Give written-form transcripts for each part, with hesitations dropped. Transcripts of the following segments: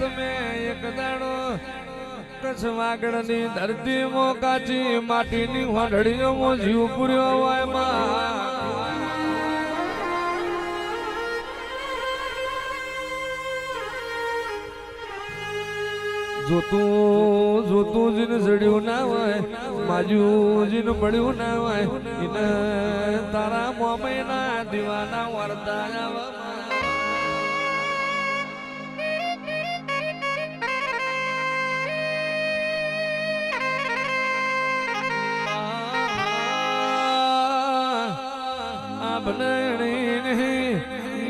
તમે એક દાડો કચ્છ વાગડની ધરતીમાં કાચી માટીની વાઢડીઓમાં જીવ પૂર્યો હોય જોતું જીને જડ્યું ના હોય માજ્યું જીને મળ્યું ના હોય એને તારા મોમયના દીવાના વરતા આવે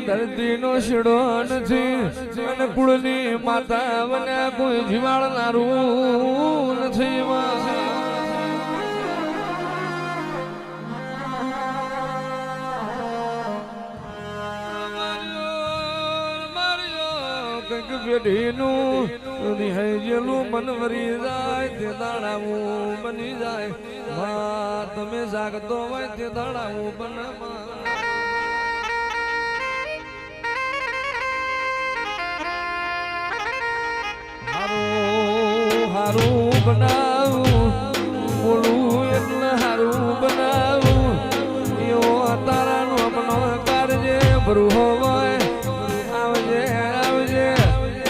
ધરતી નો શીડો નથી અને કુળની માતા બને કોઈ જીવાડનારું નથી કંઈક પેઢીનું રિહાયેલું મન વરી જાય તે દાડાવું બની જાય તમે જાગતો હોય તે દાડાવું બનવા હારું બનાવું બોલું એટલે હારું બનાવું એવો તારાનો અમનો કારજે ભરું હોય આવજે આવજે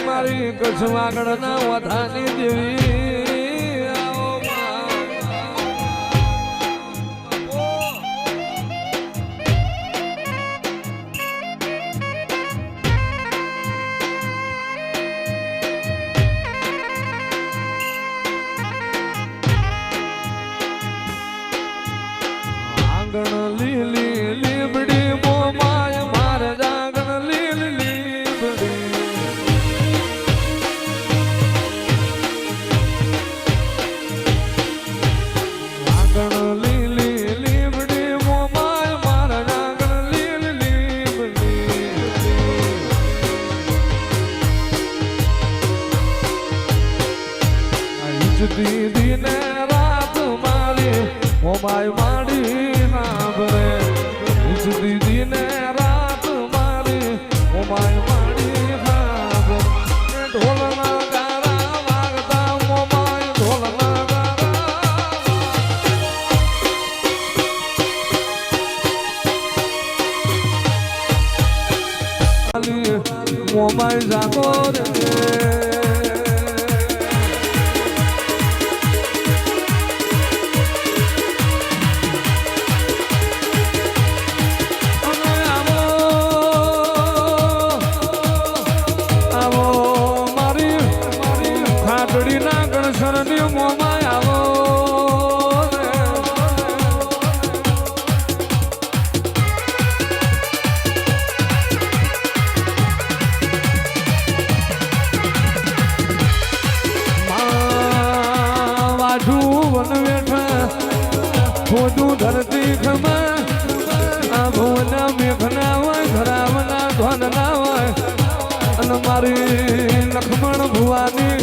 મારી કચ્છ વાગડના વધાની દેવી લીલી લીબડી મોમાય માર જાગણ લીલી લીબડી જાગણ લીલી લીબડી મોમાય માર જાગણ લીલી લીબડી દીદી ને રાત મારી મોમાય માડી દીદી ને રાત મારી મોમાય માડી ખાબર ઢોલના ગારા વાગતા મોમાય ઢોલના ગારા મોમાય જાગો રે ખોદું ધરતી ખમા આ ભુવના મેઘના હોય ઘરાવના ધોનના હોય અને મારી લક્ષ્મણ ભુવાની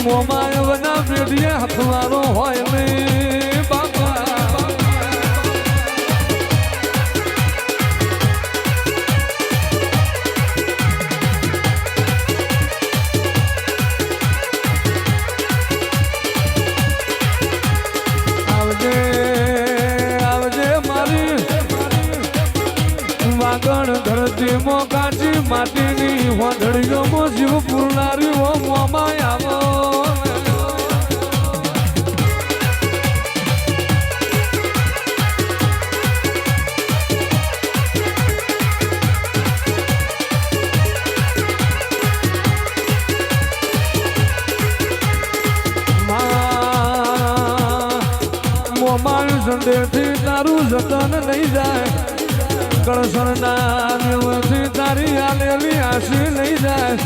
મોમાય વના પેઢીએ હથવારો હોય નહીં બાપા ધરતી મો કાચી માટીની વાંધડીઓ મો જીવ પૂરનારી ઓ મોમાય આવો મોમાય સંદેથી તારું જતન નહીં જાય કળસરના દેવથી તારી આલેલી આશી લઈ જાય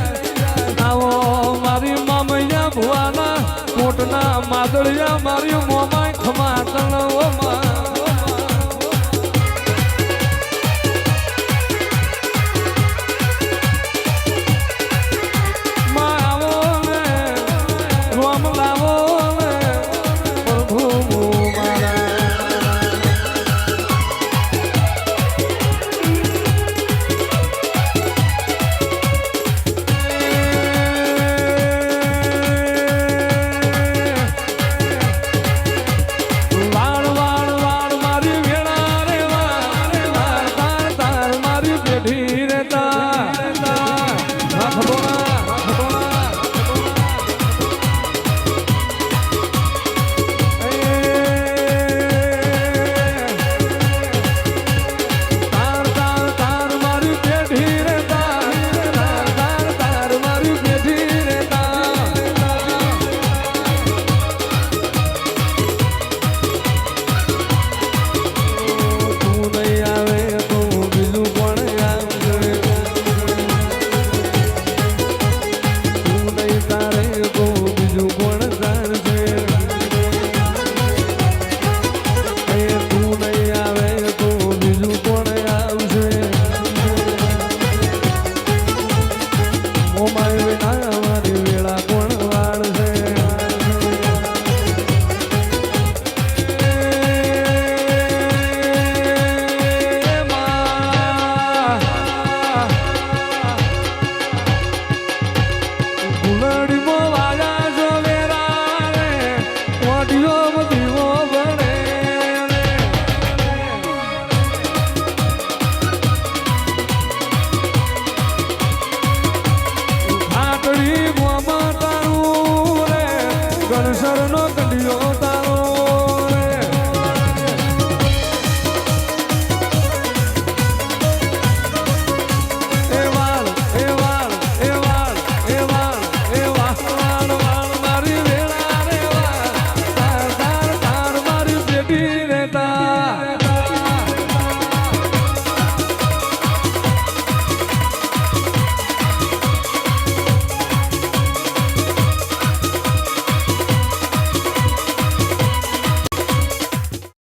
આવો મારી મામૈયા ભુવાના કોટના માદળિયા મારી મોમાય ખમા તળવોમાં આવો ને રોમ લાવો ને પ્રભુ મારા સરનો કંડિયો